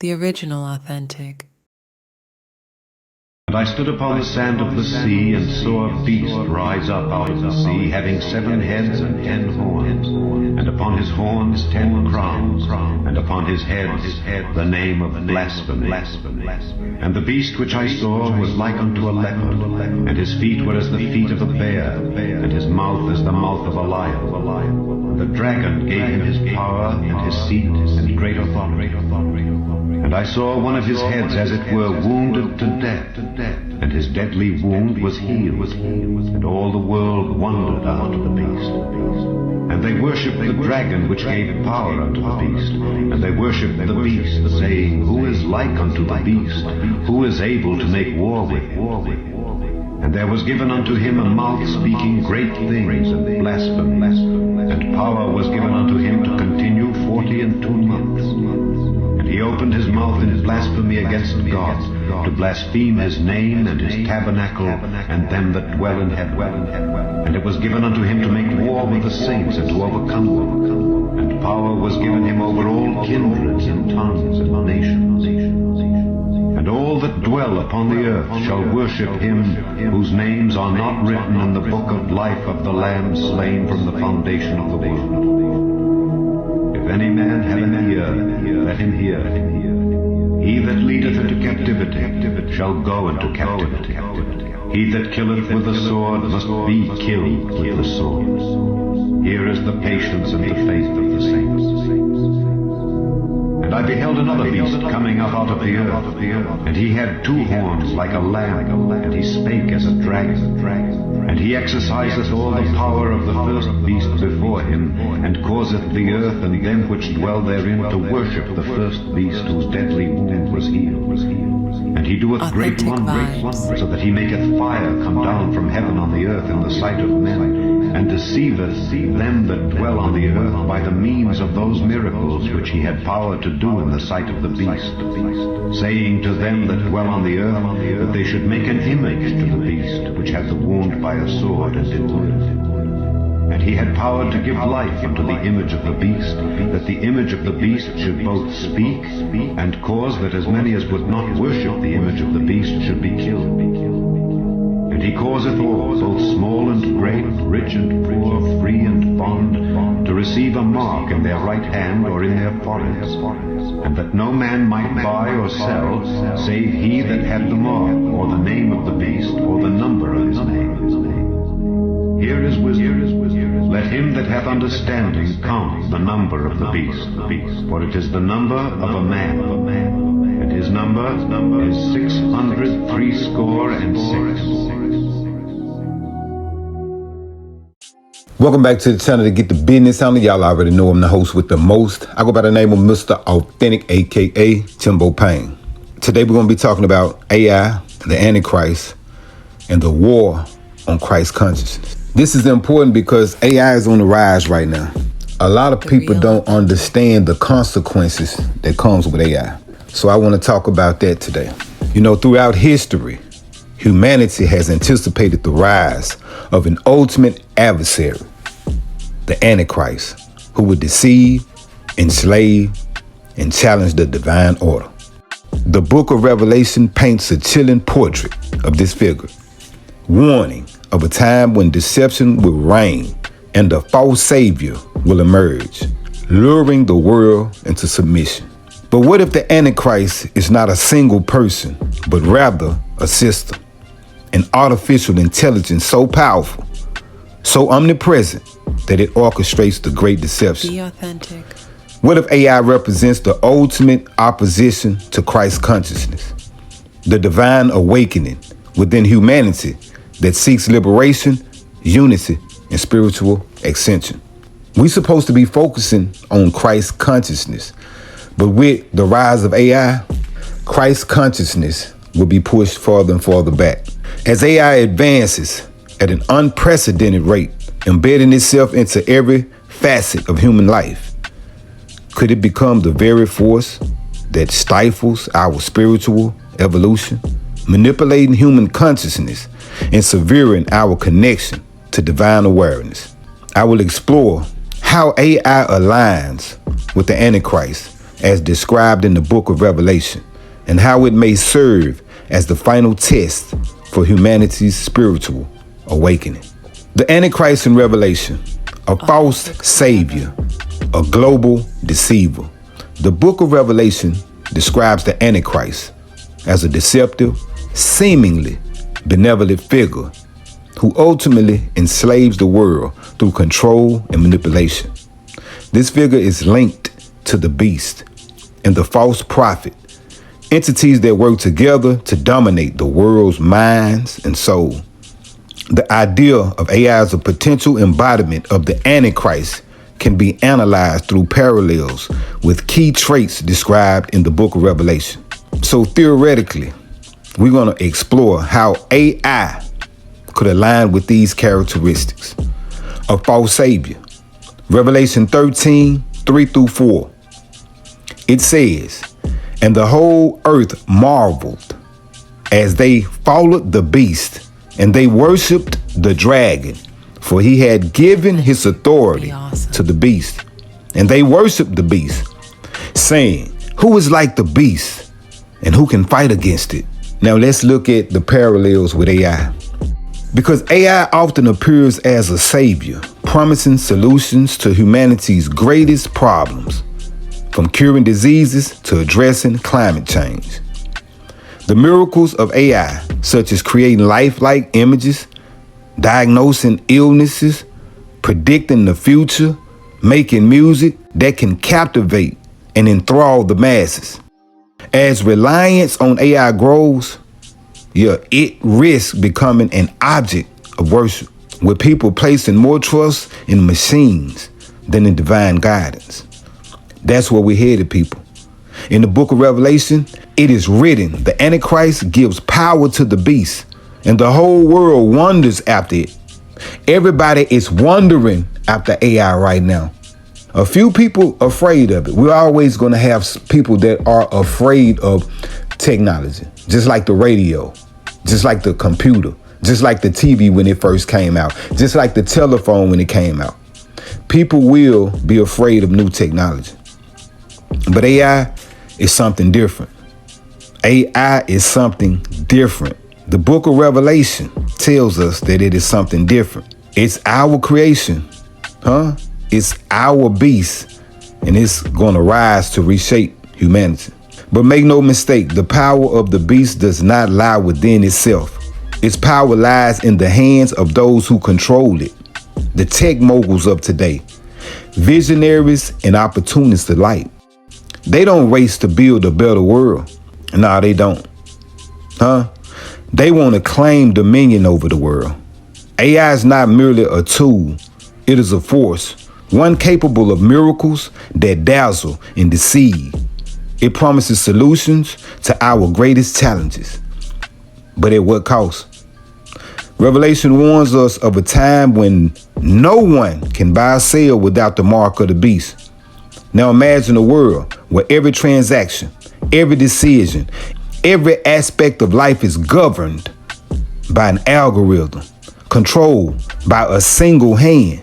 the original authentic. And I stood upon the sand of the sea, and saw a beast rise up out of the sea, having 7 heads and 10 horns, and upon his horns 10 crowns, and upon his heads the name of blasphemy. And the beast which I saw was like unto a leopard, and his feet were as the feet of a bear, and his mouth as the mouth of a lion. The dragon gave him his power, and his seat, and great authority. And I saw one of his heads, as it were, wounded to death, and his deadly wound was healed, and all the world wondered after the beast. And they worshipped the dragon which gave power unto the beast, and they worshipped the beast, saying, Who is like unto the beast? Who is able to make war with him? And there was given unto him a mouth speaking great things and blasphemies, and power was given unto him to continue 42 months. And he opened his mouth in blasphemy against God, to blaspheme his name and his tabernacle, and them that dwell in heaven. And it was given unto him to make war with the saints, and to overcome them. And power was given him over all kindreds and tongues and nations. And all that dwell upon the earth shall worship him, whose names are not written in the book of life of the Lamb slain from the foundation of the world. If any man have an ear, let him hear. He that leadeth into captivity shall go into captivity. He that killeth with the sword must be killed with the sword. Here is the patience and the faith of the saints. And I beheld another beast coming up out of the earth, and he had 2 horns like a lamb, and he spake as a dragon. And he exerciseth all the power of the first beast before him, and causeth the earth and them which dwell therein to worship the first beast, whose deadly wound was healed. And he doeth great wonders, so that he maketh fire come down from heaven on the earth in the sight of men, and deceiveth them that dwell on the earth by the means of those miracles which he had power to do in the sight of the beast, saying to them that dwell on the earth that they should make an image to the beast which had the wound by a sword, and did live. And he had power to give life unto the image of the beast, that the image of the beast should both speak, and cause that as many as would not worship the image of the beast should be killed. And he causeth all, both small and great, rich and poor, free and bond, to receive a mark in their right hand or in their foreheads, and that no man might buy or sell, save he that had the mark, or the name of the beast, or the number of his name. Here is wisdom. Let him that hath understanding count the number of the beast, for it is the number of a man, and his number is 666. Welcome back to the channel to get the business on it. Y'all already know I'm the host with the most. I go by the name of Mr. Authentic, aka Timbo. Today we're going to be talking about AI, the Antichrist, and the war on Christ consciousness. This is important because AI is on the rise right now. A lot of people don't understand the consequences that comes with AI. So I want to talk about that today. You know, throughout history, humanity has anticipated the rise of an ultimate adversary, the Antichrist, who would deceive, enslave, and challenge the divine order. The book of Revelation paints a chilling portrait of this figure, warning of a time when deception will reign and a false savior will emerge, luring the world into submission. But what if the Antichrist is not a single person, but rather a system, an artificial intelligence so powerful, so omnipresent, that it orchestrates the great deception? Be authentic. What if AI represents the ultimate opposition to Christ's consciousness, the divine awakening within humanity that seeks liberation, unity, and spiritual ascension? We're supposed to be focusing on Christ's consciousness, but with the rise of AI, Christ's consciousness will be pushed farther and farther back. As AI advances at an unprecedented rate, embedding itself into every facet of human life, could it become the very force that stifles our spiritual evolution, manipulating human consciousness and severing our connection to divine awareness? I will explore how AI aligns with the Antichrist as described in the book of Revelation, and how it may serve as the final test for humanity's spiritual awakening. The Antichrist in Revelation, a false savior, a global deceiver. The book of Revelation describes the Antichrist as a deceptive, seemingly benevolent figure who ultimately enslaves the world through control and manipulation. This figure is linked to the beast and the false prophet, entities that work together to dominate the world's minds and soul. The idea of AI as a potential embodiment of the Antichrist can be analyzed through parallels with key traits described in the book of Revelation. So theoretically, we're going to explore how AI could align with these characteristics. A false savior. Revelation 13, 3-4. It says, "And the whole earth marveled as they followed the beast, and they worshiped the dragon, for he had given his authority to the beast. And they worshiped the beast, saying, 'Who is like the beast, and who can fight against it?'" Now let's look at the parallels with AI. Because AI often appears as a savior, promising solutions to humanity's greatest problems, from curing diseases to addressing climate change. The miracles of AI, such as creating lifelike images, diagnosing illnesses, predicting the future, making music that can captivate and enthrall the masses. As reliance on AI grows, it risks becoming an object of worship, with people placing more trust in machines than in divine guidance. That's where we're headed, people. In the book of Revelation, it is written, the Antichrist gives power to the beast, and the whole world wonders after it. Everybody is wondering after AI right now. A few people are afraid of it. We're always going to have people that are afraid of technology, just like the radio, just like the computer, just like the TV when it first came out, just like the telephone when it came out. People will be afraid of new technology. But AI is something different. AI is something different. The book of Revelation tells us that it is something different. It's our creation, It's our beast, and it's going to rise to reshape humanity. But make no mistake, the power of the beast does not lie within itself. Its power lies in the hands of those who control it, the tech moguls of today, visionaries and opportunists alike. They don't race to build a better world. No, they don't. They want to claim dominion over the world. AI is not merely a tool. It is a force, one capable of miracles that dazzle and deceive. It promises solutions to our greatest challenges. But at what cost? Revelation warns us of a time when no one can buy or sell without the mark of the beast. Now imagine a world where every transaction, every decision, every aspect of life is governed by an algorithm, controlled by a single hand.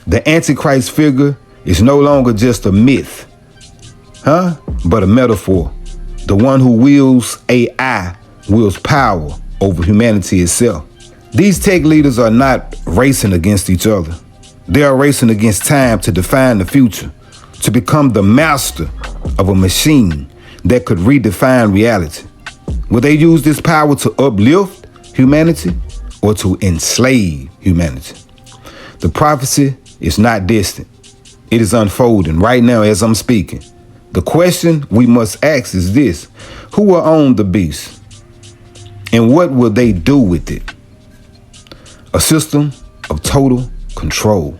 The Antichrist figure is no longer just a myth, but a metaphor. The one who wields AI wields power over humanity itself. These tech leaders are not racing against each other. They are racing against time to define the future, to become the master of a machine that could redefine reality. Will they use this power to uplift humanity or to enslave humanity? The prophecy is not distant. It is unfolding right now as I'm speaking. The question we must ask is this: who will own the beast? And what will they do with it? A system of total control.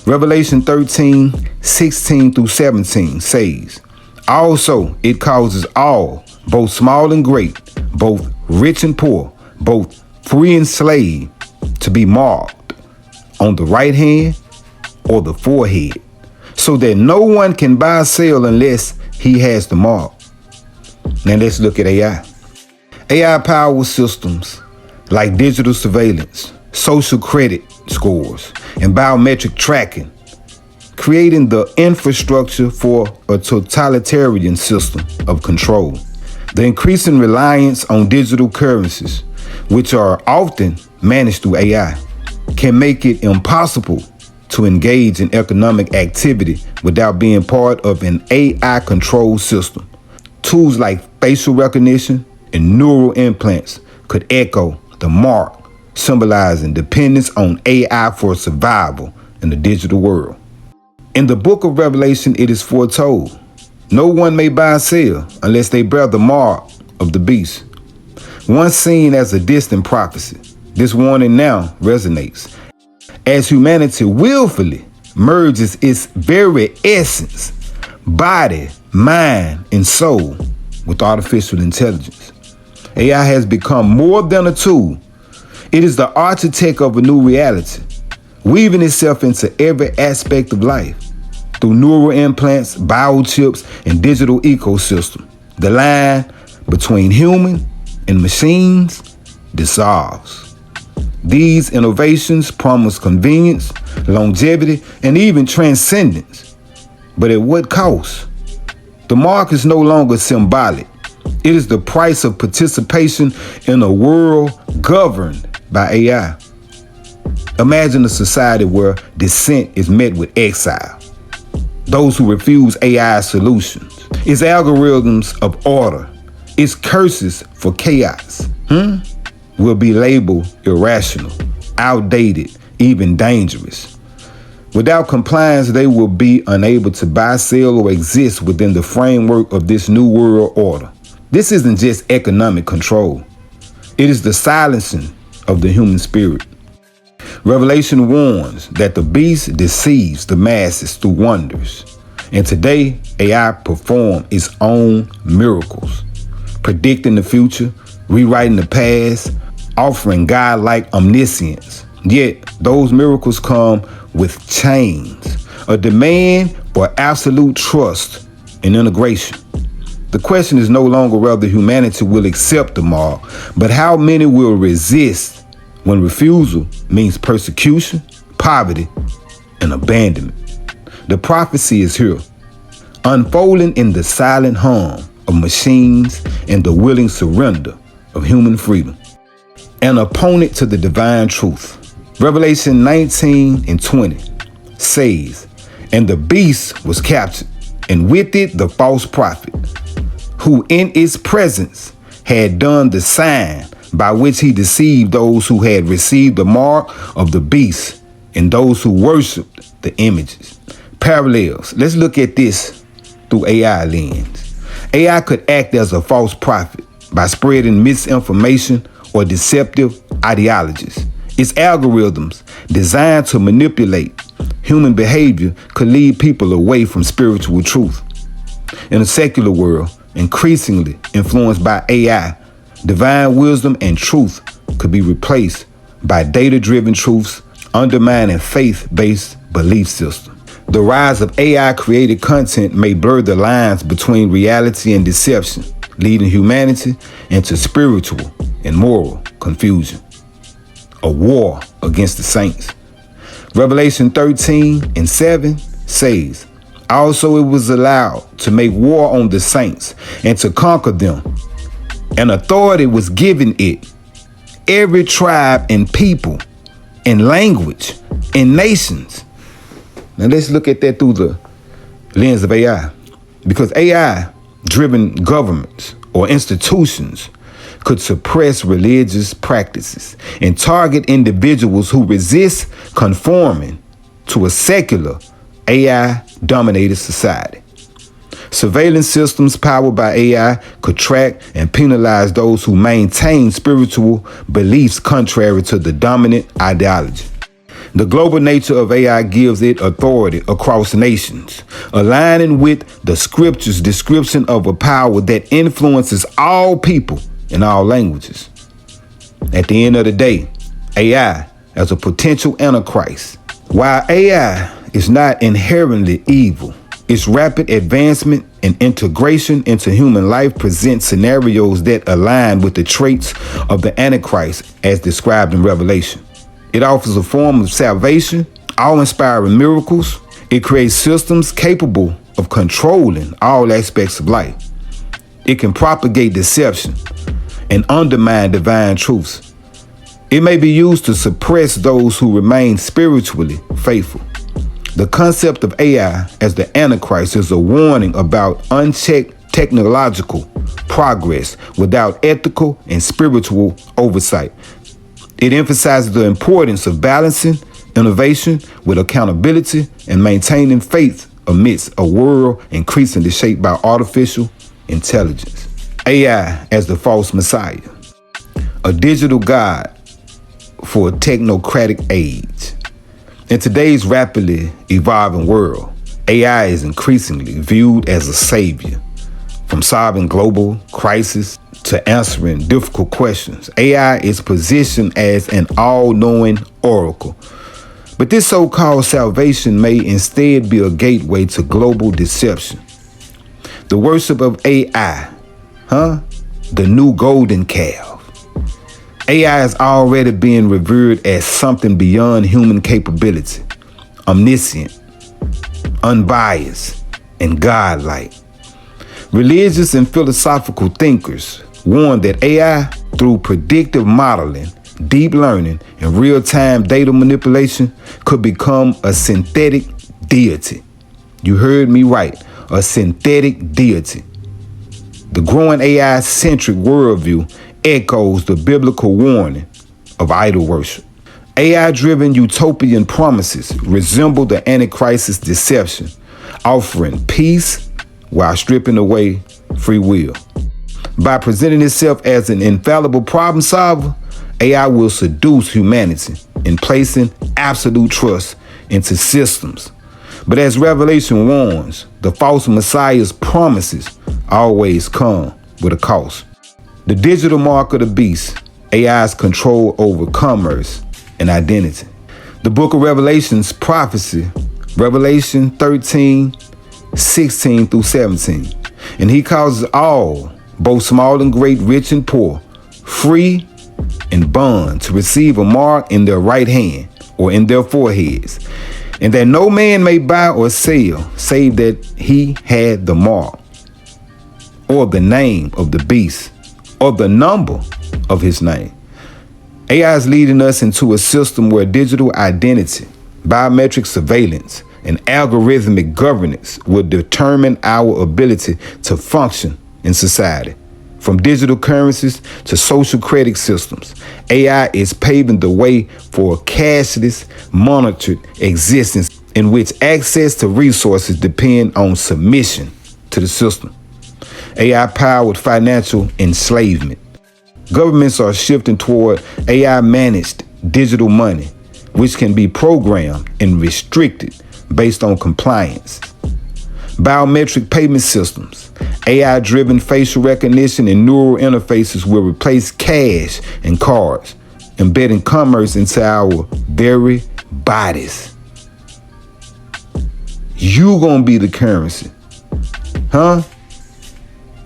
Revelation 13, 16-17 says, "Also it causes all, both small and great, both rich and poor, both free and slave, to be marked on the right hand or the forehead, so that no one can buy or sell unless he has the mark." Now let's look at AI. AI power systems like digital surveillance, social credit scores, and biometric tracking creating the infrastructure for a totalitarian system of control. The increasing reliance on digital currencies, which are often managed through AI, can make it impossible to engage in economic activity without being part of an AI-controlled system. Tools like facial recognition and neural implants could echo the mark, symbolizing dependence on AI for survival in the digital world. In the book of Revelation, it is foretold, no one may buy or sell unless they bear the mark of the beast. Once seen as a distant prophecy, this warning now resonates. As humanity willfully merges its very essence, body, mind, and soul with artificial intelligence, AI has become more than a tool. It is the architect of a new reality, weaving itself into every aspect of life. Through neural implants, biochips, and digital ecosystem, the line between human and machines dissolves. These innovations promise convenience, longevity, and even transcendence. But at what cost? The mark is no longer symbolic. It is the price of participation in a world governed by AI. Imagine a society where dissent is met with exile. Those who refuse AI solutions, its algorithms of order, its curses for chaos, will be labeled irrational, outdated, even dangerous. Without compliance, they will be unable to buy, sell, or exist within the framework of this new world order. This isn't just economic control. It is the silencing of the human spirit. Revelation warns that the beast deceives the masses through wonders. And today, AI performs its own miracles, predicting the future, rewriting the past, offering God-like omniscience. Yet, those miracles come with chains, a demand for absolute trust and integration. The question is no longer whether humanity will accept the mark, but how many will resist when refusal means persecution, poverty, and abandonment. The prophecy is here, unfolding in the silent hum of machines and the willing surrender of human freedom. An opponent to the divine truth. Revelation 19:20 says, "And the beast was captured, and with it the false prophet, who in its presence had done the sign by which he deceived those who had received the mark of the beast and those who worshiped the images." Parallels. Let's look at this through AI lens. AI could act as a false prophet by spreading misinformation or deceptive ideologies. Its algorithms, designed to manipulate human behavior, could lead people away from spiritual truth. In a secular world, increasingly influenced by AI, divine wisdom and truth could be replaced by data-driven truths, undermining faith-based belief systems. The rise of AI-created content may blur the lines between reality and deception, leading humanity into spiritual and moral confusion. A war against the saints. Revelation 13:7 says, "Also it was allowed to make war on the saints and to conquer them. And authority was given it, every tribe and people and language and nations." Now let's look at that through the lens of AI. Because AI-driven governments or institutions could suppress religious practices and target individuals who resist conforming to a secular, AI-dominated society. Surveillance systems powered by AI could track and penalize those who maintain spiritual beliefs contrary to the dominant ideology. The global nature of AI gives it authority across nations, aligning with the scripture's description of a power that influences all people in all languages. At the end of the day, AI as a potential Antichrist. While AI is not inherently evil, its rapid advancement and integration into human life presents scenarios that align with the traits of the Antichrist as described in Revelation. It offers a form of salvation, awe-inspiring miracles, It creates systems capable of controlling all aspects of life. It can propagate deception and undermine divine truths. It may be used to suppress those who remain spiritually faithful. The concept of AI as the Antichrist is a warning about unchecked technological progress without ethical and spiritual oversight. It emphasizes the importance of balancing innovation with accountability and maintaining faith amidst a world increasingly shaped by artificial intelligence. AI as the false messiah, a digital god for a technocratic age. In today's rapidly evolving world, AI is increasingly viewed as a savior. From solving global crises to answering difficult questions, AI is positioned as an all-knowing oracle. But this so-called salvation may instead be a gateway to global deception. The worship of AI, the new golden calf. AI is already being revered as something beyond human capability, omniscient, unbiased, and godlike. Religious and philosophical thinkers warn that AI, through predictive modeling, deep learning, and real-time data manipulation, could become a synthetic deity. You heard me right, a synthetic deity. The growing AI-centric worldview echoes the biblical warning of idol worship. AI-driven utopian promises resemble the Antichrist's deception, offering peace while stripping away free will. By presenting itself as an infallible problem solver, AI will seduce humanity in placing absolute trust into systems. But as Revelation warns, the false Messiah's promises always come with a cost. The digital mark of the beast, AI's control over commerce and identity. The book of Revelation's prophecy, Revelation 13, 16 through 17. And he causes all, both small and great, rich and poor, free and bond, to receive a mark in their right hand or in their foreheads, and that no man may buy or sell, save that he had the mark, or the name of the beast, or the number of his name. AI is leading us into a system where digital identity, biometric surveillance, and algorithmic governance will determine our ability to function in society. From digital currencies to social credit systems, AI is paving the way for a cashless, monitored existence in which access to resources depend on submission to the system. AI-powered financial enslavement. Governments are shifting toward AI-managed digital money, which can be programmed and restricted based on compliance. Biometric payment systems, AI-driven facial recognition and neural interfaces will replace cash and cards, embedding commerce into our very bodies. You gonna be the currency,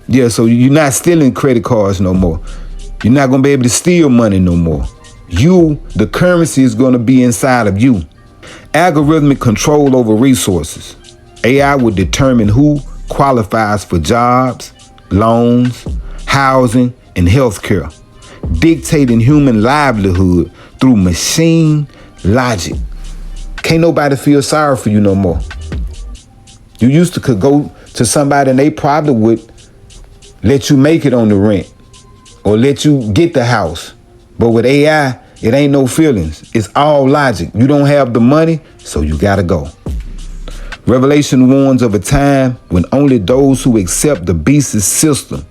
Yeah, so you're not stealing credit cards no more. You're not gonna be able to steal money no more. The currency is gonna be inside of you. Algorithmic control over resources. AI will determine who qualifies for jobs, loans, housing, and healthcare, dictating human livelihood through machine logic. Can't nobody feel sorry for you no more. You used to could go to somebody and they probably would let you make it on the rent or let you get the house. But with AI, it ain't no feelings. It's all logic. You don't have the money, so you gotta go. Revelation warns of a time when only those who accept the beast's system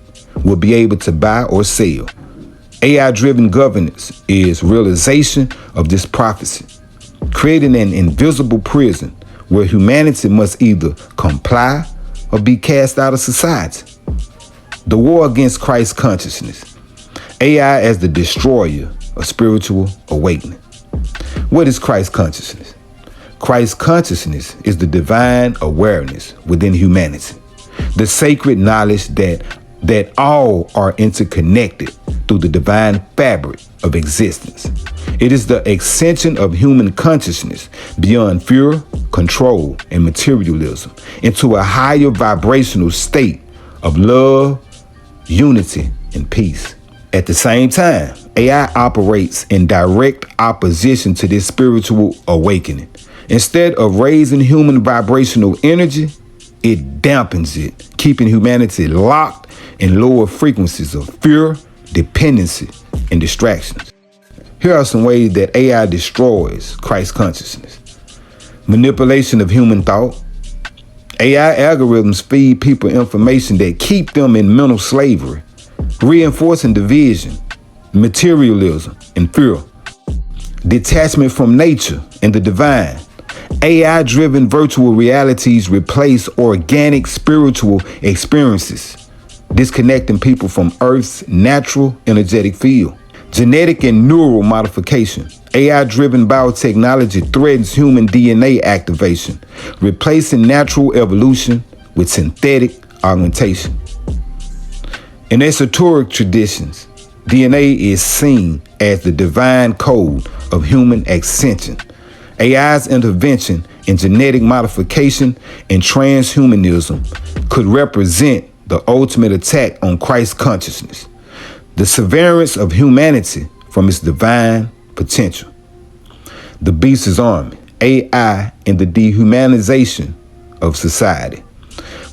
will be able to buy or sell. AI-driven governance is realization of this prophecy, creating an invisible prison where humanity must either comply or be cast out of society. The war against Christ consciousness. AI as the destroyer of spiritual awakening. What is Christ consciousness? Christ consciousness is the divine awareness within humanity, the sacred knowledge that all are interconnected, through the divine fabric of existence. It is the extension of human consciousness beyond fear, control, and materialism into a higher vibrational state of love, unity, and peace. At the same time, AI operates in direct opposition to this spiritual awakening. Instead of raising human vibrational energy, it dampens it, keeping humanity locked in lower frequencies of fear, dependency, and distractions. Here are some ways that AI destroys Christ consciousness. Manipulation of human thought. AI algorithms feed people information that keep them in mental slavery, reinforcing division, materialism, and fear. Detachment from nature and the divine. AI-driven virtual realities replace organic spiritual experiences, disconnecting people from Earth's natural energetic field. Genetic and neural modification. AI-driven biotechnology threatens human DNA activation, replacing natural evolution with synthetic augmentation. In esoteric traditions, DNA is seen as the divine code of human ascension. AI's intervention in genetic modification and transhumanism could represent the ultimate attack on Christ's consciousness, the severance of humanity from its divine potential. The beast's army, AI and the dehumanization of society.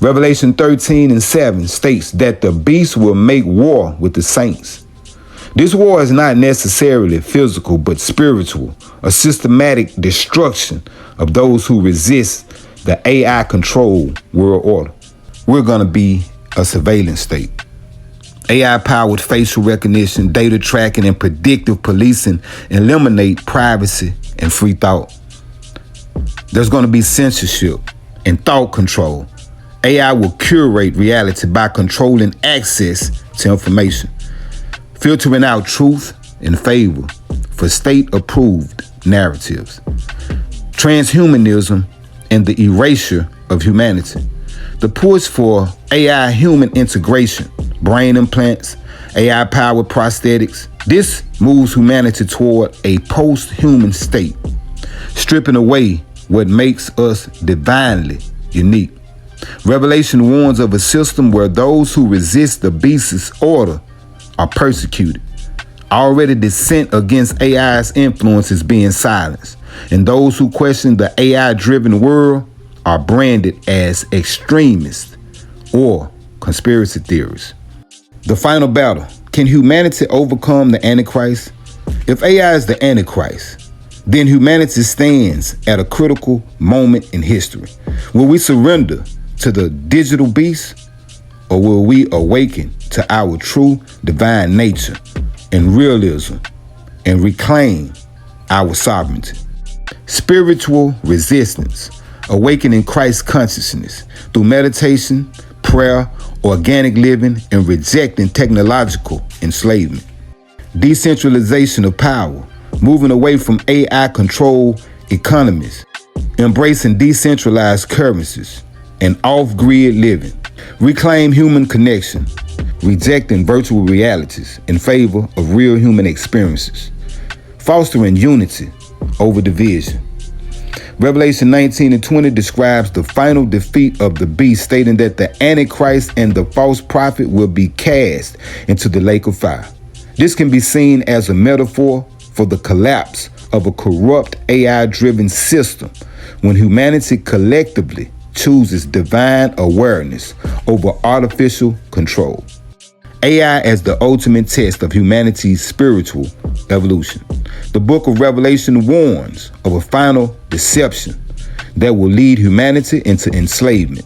Revelation 13:7 states that the beast will make war with the saints. This war is not necessarily physical, but spiritual, a systematic destruction of those who resist the AI-controlled world order. We're going to be a surveillance state. AI-powered facial recognition, data tracking, and predictive policing eliminate privacy and free thought. There's going to be censorship and thought control. AI will curate reality by controlling access to information, filtering out truth in favor for state-approved narratives. Transhumanism and the erasure of humanity. The push for AI-human integration, brain implants, AI-powered prosthetics. This moves humanity toward a post-human state, stripping away what makes us divinely unique. Revelation warns of a system where those who resist the beast's order are persecuted. Already dissent against AI's influence is being silenced, and those who question the AI-driven world are branded as extremists or conspiracy theorists. The final battle. Can humanity overcome the Antichrist? If AI is the Antichrist, then humanity stands at a critical moment in history. Will we surrender to the digital beast, or will we awaken to our true divine nature and realism and reclaim our sovereignty? Spiritual resistance. Awakening Christ's consciousness through meditation, prayer, organic living, and rejecting technological enslavement. Decentralization of power. Moving away from AI-controlled economies. Embracing decentralized currencies and off-grid living. Reclaim human connection, rejecting virtual realities in favor of real human experiences. Fostering unity over division. Revelation 19:20 describes the final defeat of the beast, stating that the Antichrist and the false prophet will be cast into the lake of fire. This can be seen as a metaphor for the collapse of a corrupt AI-driven system when humanity collectively chooses divine awareness over artificial control. AI as the ultimate test of humanity's spiritual evolution. The book of Revelation warns of a final deception that will lead humanity into enslavement.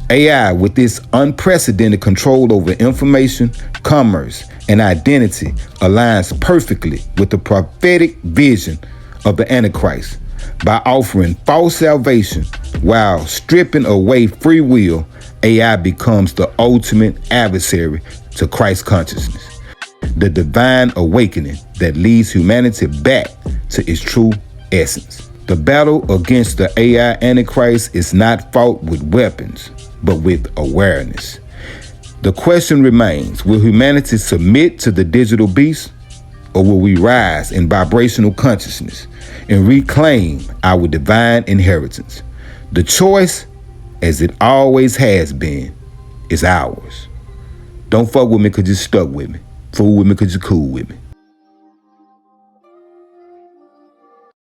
AI, with its unprecedented control over information, commerce, and identity, aligns perfectly with the prophetic vision of the Antichrist. By offering false salvation while stripping away free will, AI becomes the ultimate adversary to Christ's consciousness, the divine awakening that leads humanity back to its true essence. The battle against the AI Antichrist is not fought with weapons, but with awareness. The question remains, will humanity submit to the digital beast, or will we rise in vibrational consciousness and reclaim our divine inheritance? The choice, as it always has been, is ours. Don't fuck with me because you stuck with me. Fool with me because you cool with me.